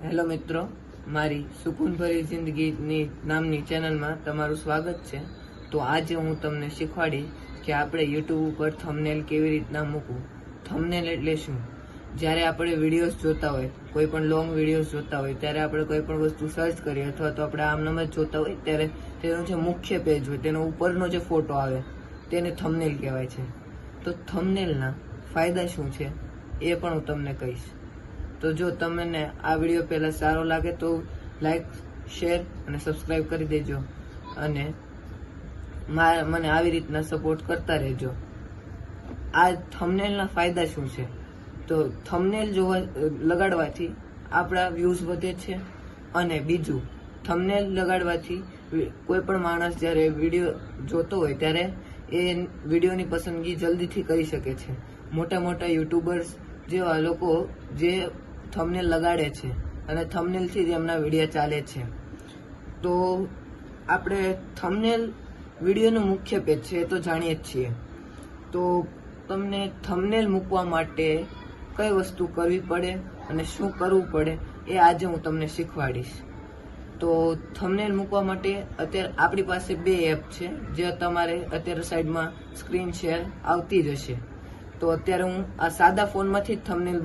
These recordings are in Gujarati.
હેલો મિત્રો, મારી સુકૂનભરી જિંદગીની નામની ચેનલમાં તમારું સ્વાગત છે. તો આજે હું તમને શીખવાડીશ કે આપણે યુટ્યુબ ઉપર થંબનેલ કેવી રીતના મૂકવું. થંબનેલ એટલે શું? જ્યારે આપણે વિડીયોઝ જોતા હોય, કોઈ પણ લોંગ વિડીયોઝ જોતા હોય, ત્યારે આપણે કોઈ પણ વસ્તુ સર્ચ કરીએ અથવા તો આપણે આમનામ જ જોતા હોય ત્યારે તેનો જે મુખ્ય પેજ હોય તેનો ઉપરનો જે ફોટો આવે તેને થંબનેલ કહેવાય છે. તો થંબનેલના ફાયદા શું છે એ પણ હું તમને કહીશ. તો જો તમને આ વિડીયો પહેલા સારો લાગે તો લાઈક, શેર અને સબસ્ક્રાઈબ કરી દેજો અને મને આવી રીતના સપોર્ટ કરતા રહેજો. આ થંબનેલના ફાયદા શું છે? તો થંબનેલ લગાડવાથી આપણા વ્યૂઝ વધે છે અને બીજું, થંબનેલ લગાડવાથી કોઈ પણ માણસ જ્યારે વિડીયો જોતો હોય ત્યારે એ વિડીયોની પસંદગી જલ્દીથી કરી શકે છે. મોટા મોટા યુટ્યુબર્સ જેવા લોકો જે થંબનેલ લગાડે છે અને થંબનેલથી જ એમના વિડીયો ચાલે છે. તો આપણે થંબનેલ વિડીયોનું મુખ્ય પેજ છે એ તો જાણીએ જ છીએ. તો તમને થંબનેલ મૂકવા માટે કઈ વસ્તુ કરવી પડે અને શું કરવું પડે એ આજે હું તમને શીખવાડીશ. તો થંબનેલ મૂકવા માટે અત્યારે આપણી પાસે બે એપ છે જે તમારે અત્યારે સાઈડમાં સ્ક્રીન શેર આવતી જ હશે. તો અત્યારે હું આ સાદા ફોનમાંથી જ થંબનેલ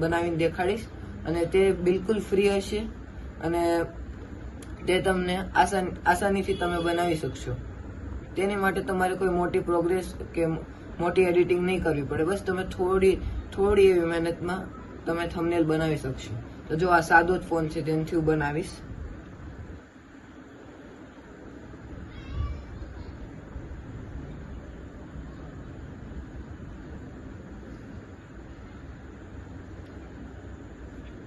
બનાવીને દેખાડીશ અને તે બિલકુલ ફ્રી હશે અને તે તમને આસાનીથી તમે બનાવી શકશો. તેની માટે તમારે કોઈ મોટી પ્રોગ્રેસ કે મોટી એડિટિંગ નહીં કરવી પડે. બસ તમે થોડી એવી મહેનતમાં તમે થંબનેલ બનાવી શકશો. તો જો આ સાદો જ ફોન છે તેનાથી હું બનાવીશ.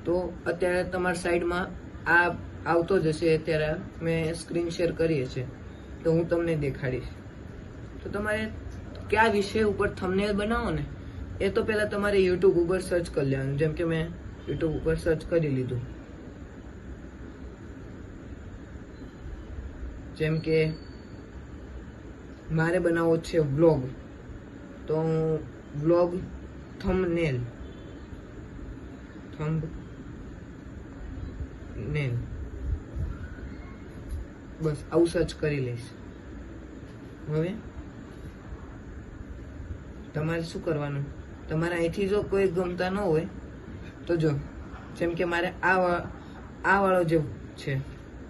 તો અત્યારે તમારી સાઈડમાં આ આવતો જ હશે. અત્યારે મેં સ્ક્રીન શેર કરીએ છે તો હું તમને દેખાડીશ. તો તમારે કયા વિષય ઉપર થંબનેલ બનાવો ને એ તો પહેલા તમારે યુટ્યુબ ઉપર સર્ચ કરી લેવાનું. જેમ કે મેં યુટ્યુબ ઉપર સર્ચ કરી લીધું. જેમ કે મારે બનાવવો છે વ્લોગ, તો હું વ્લોગ થંબનેલ બસ આવું સર્ચ કરી લઈશ. હવે તમારે શું કરવાનું, તમારે અહીંથી જો કોઈ ગમતા ન હોય તો જો જેમ કે મારે આ વાળો જે છે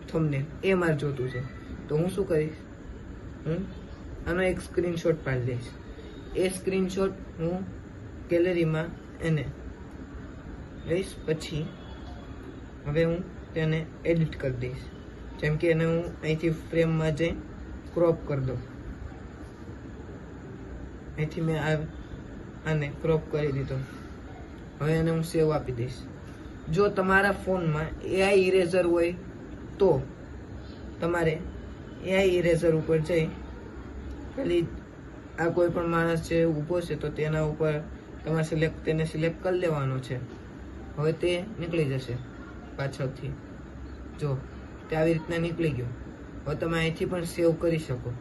થંબનેલ એ મારે જોતું છે, તો હું શું કરીશ, હું આનો એક સ્ક્રીનશોટ પાડી દઈશ. એ સ્ક્રીનશોટ હું ગેલેરીમાં એને લઈશ. પછી હવે હું તેને એડિટ કરી દઈશ. જેમ કે એને હું અહીંથી ફ્રેમમાં જઈ ક્રોપ કરી દઉં. અહીંથી મેં આને ક્રોપ કરી દીધો. હવે એને હું સેવ આપી દઈશ. જો તમારા ફોનમાં AI ઇરેઝર હોય તો તમારે AI ઇરેઝર ઉપર જઈ ખાલી આ કોઈ પણ માણસ જે ઊભો છે તો તેના ઉપર તમારે તેને સિલેક્ટ કરી લેવાનો છે. હવે તે નીકળી જશે પાછળથી. જો તે આવી રીતના નીકળી ગયો. હવે તમે અહીંથી પણ સેવ કરી શકો.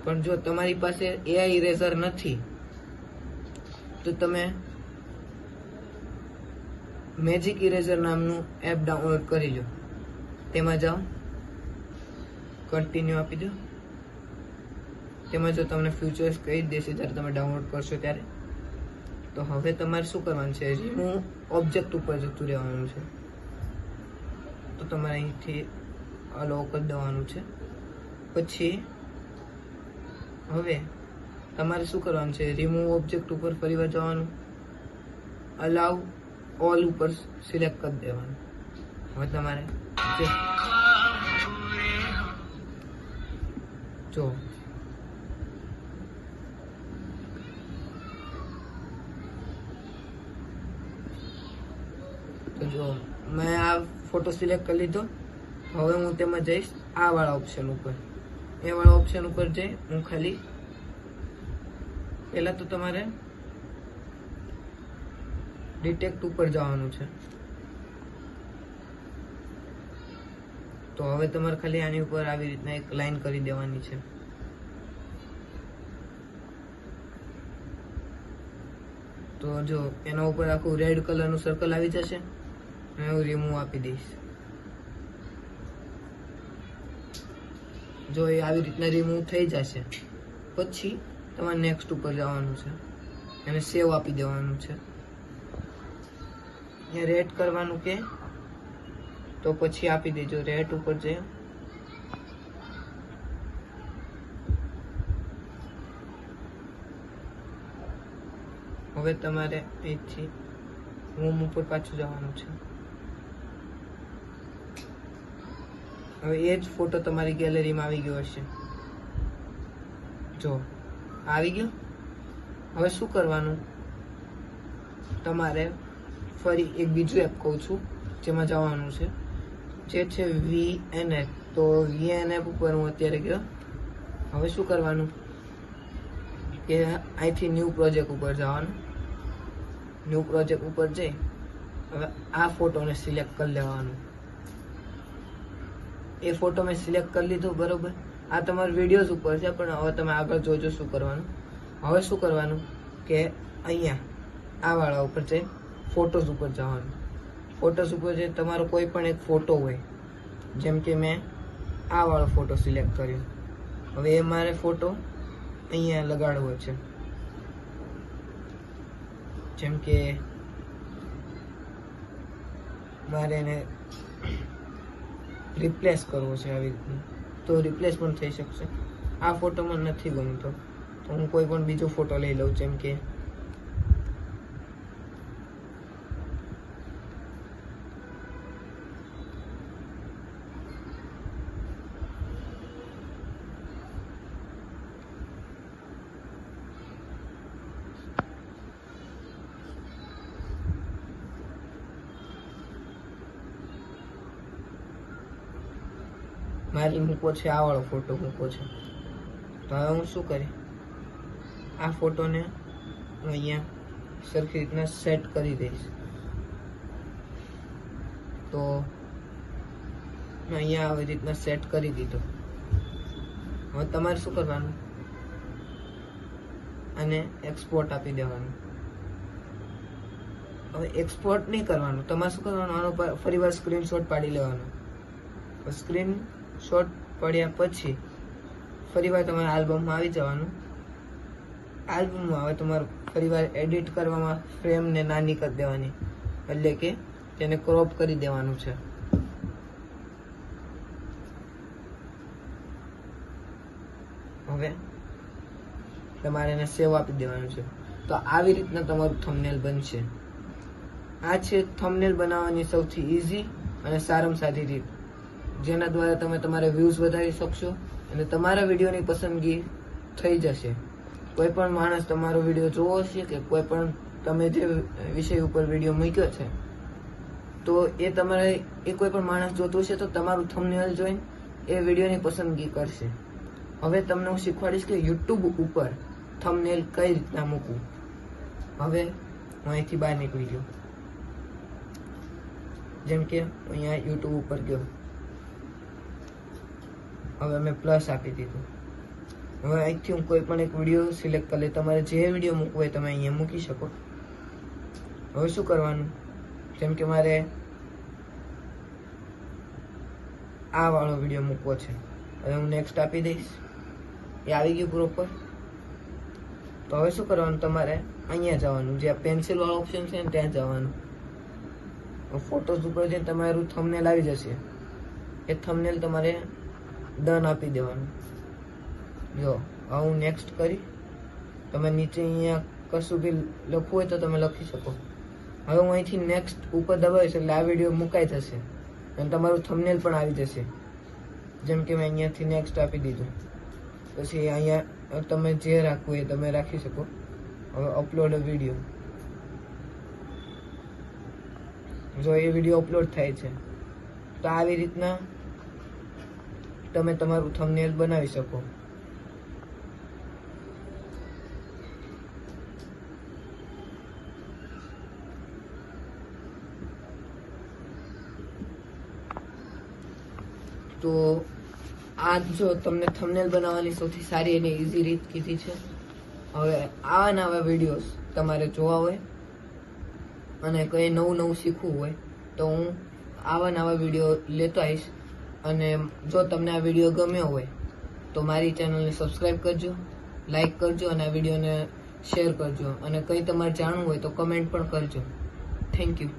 પણ જો તમારી પાસે AI ઇરેઝર નથી તો તમે મેજિક ઇરેઝર નામનું એપ ડાઉનલોડ કરી લો. તેમાં જાઓ, કન્ટિન્યુ આપી દો. તેમાં જો તમને ફ્યુચર્સ કહી જ દેશે જ્યારે તમે ડાઉનલોડ કરશો ત્યારે. તો હવે તમારે શું કરવાનું છે, રિમૂવ ઓબ્જેક્ટ ઉપર જતું રહેવાનું છે. તો તમારે અહીંથી અલો કરી દેવાનું છે. પછી હવે તમારે શું કરવાનું છે, રિમૂવ ઓબ્જેક્ટ ઉપર ફરીવાર જવાનું, અલાઉ ઓલ ઉપર સિલેક્ટ કરી દેવાનું. હવે તમારે જો મેં આ ફોટો સિલેક્ટ કરી લીધો. હવે હું તેમાં જઈશ આ વાળા ઓપ્શન ઉપર. એ વાળા ઓપ્શન ઉપર જઈ હું ખાલી પહેલા તો તમારે ડિટેક્ટ ઉપર જવાનું છે. તો હવે તમારે ખાલી આની ઉપર આવી રીતના એક લાઈન કરી દેવાની છે. તો જો એના ઉપર આખું રેડ કલરનું સર્કલ આવી જશે. હું રિમૂવ આપી દઈશ. જો એ આવી રીતના રિમૂવ થઈ જશે પછી તમારે નેક્સ્ટ ઉપર જવાનું છે અને સેવ આપી દેવાનું છે. અહીંયા રેટ કરવાનું કે તો પછી આપી દેજો. રેટ ઉપર જઈ હવે તમારે અહીંથી હોમ ઉપર પાછું જવાનું છે. હવે એ જ ફોટો તમારી ગેલેરીમાં આવી ગયો હશે. જો આવી ગયો. હવે શું કરવાનું, તમારે ફરી એક બીજું એપ કહું છું જેમાં જવાનું છે, જે છે VNapp. તો VNapp ઉપર હું અત્યારે ગયો. હવે શું કરવાનું કે અહીંથી ન્યૂ પ્રોજેક્ટ ઉપર જવાનું. ન્યૂ પ્રોજેક્ટ ઉપર જઈ હવે આ ફોટોને સિલેક્ટ કરી લેવાનું. એ ફોટો મેં સિલેક્ટ કરી લીધો, બરોબર. આ તમારા વિડીયોઝ ઉપર છે, પણ હવે તમે આગળ જોજો શું કરવાનું. હવે શું કરવાનું કે અહીંયા આ વાળા ઉપર જઈ ફોટોઝ ઉપર જવાનું. ફોટોઝ ઉપર જઈ તમારો કોઈ પણ એક ફોટો હોય, જેમ કે મેં આ વાળો ફોટો સિલેક્ટ કર્યો. હવે એ મારે ફોટો અહીંયા લગાડવો છે. જેમ કે મારે એને રિપ્લેસ કરવો છે આવી રીતનું, તો રિપ્લેસ પણ થઈ શકશે. આ ફોટો મને નથી ગમતો તો હું કોઈ પણ બીજો ફોટો લઈ લઉં. જેમ કે મારે મૂકવો છે આ વાળો ફોટો મૂકવો છે. તો હવે હું શું કરી, આ ફોટોને હું અહીંયા સરખી રીતના સેટ કરી દઈશ. તો મેં અહીંયા આવી રીતના સેટ કરી દીધો. હવે તમારે શું કરવાનું, અને એક્સપોર્ટ આપી દેવાનું. હવે એક્સપોર્ટ નહીં કરવાનું, તમારે શું કરવાનું, આનો ફરીવાર સ્ક્રીનશોટ પાડી લેવાનો. સ્ક્રીનશોટ પડ્યા પછી ફરીવાર તમારે આલ્બમમાં આવી જવાનું. આલ્બમમાં હવે તમારે ફરીવાર એડિટ કરવામાં ફ્રેમને નાની કરી દેવાની, એટલે કે તેને ક્રોપ કરી દેવાનું છે. હવે તમારે એને સેવ આપી દેવાનું છે. તો આવી રીતના તમારું થંબનેલ બનશે. આ છે થંબનેલ બનાવવાની સૌથી ઈઝી અને સારામાં સારી રીત, જેના દ્વારા તમે તમારા વ્યૂઝ વધારી શકશો અને તમારા વિડીયોની પસંદગી થઈ જશે. કોઈ પણ માણસ તમારો વિડીયો જોવો હશે કે કોઈ પણ તમે જે વિષય ઉપર વિડીયો મૂક્યો છે, તો એ તમારે કોઈ પણ માણસ જોતું હશે તો તમારું થંબનેલ જોઈને એ વિડીયોની પસંદગી કરશે. હવે તમને હું શીખવાડીશ કે યુટ્યુબ ઉપર થંબનેલ કઈ રીતના મૂકવું. હવે હું અહીંથી બહાર નીકળી ગયો. જેમ કે અહીંયા યુટ્યુબ ઉપર ગયો. હવે મેં પ્લસ આપી દીધું. હવે અહીંથી હું કોઈ પણ એક વિડીયો સિલેક્ટ કરી લઈ. તમારે જે વિડીયો મૂકવો હોય તમે અહીંયા મૂકી શકો. હવે શું કરવાનું, જેમ કે મારે આ વાળો વિડીયો મૂકવો છે, હવે હું નેક્સ્ટ આપી દઈશ. એ આવી ગયું પ્રોપર. તો હવે શું કરવાનું, તમારે અહીંયા જવાનું, જે પેન્સિલ વાળો ઓપ્શન છે ને ત્યાં જવાનું. ફોટોઝ ઉપર જઈને તમારું થંબનેલ આવી જશે. એ થંબનેલ તમારે ડન આપી દેવાનું. જો હવે હું નેક્સ્ટ કરી, તમે નીચે અહીંયા કશું બી લખવું હોય તો તમે લખી શકો. હવે હું અહીંથી નેક્સ્ટ ઉપર દબાવીશ એટલે આ વિડીયો મુકાઈ જશે અને તમારું થંબનેલ પણ આવી જશે. જેમ કે મેં અહીંયાથી નેક્સ્ટ આપી દીધું. પછી અહીંયા તમે જે રાખવું એ તમે રાખી શકો. હવે અપલોડ વિડીયો, જો એ વિડીયો અપલોડ થાય છે તો આવી રીતના તમે તમારું થંબનેલ બનાવી શકો. તો આ જો તમને થંબનેલ બનાવવાની સૌથી સારી અને ઈઝી રીત કીધી છે. હવે આવા નવા વિડીયોઝ તમારે જોવા હોય અને કંઈ નવું નવું શીખવું હોય તો હું આવા નવા વિડીયો લેતો આવીશ. અને જો તમને આ વિડીયો ગમ્યો હોય તો મારી ચેનલને સબસ્ક્રાઈબ કરજો, લાઈક કરજો અને આ વિડીયોને શેર કરજો. અને કંઈ તમારે જાણવું હોય તો કમેન્ટ પણ કરજો. Thank you.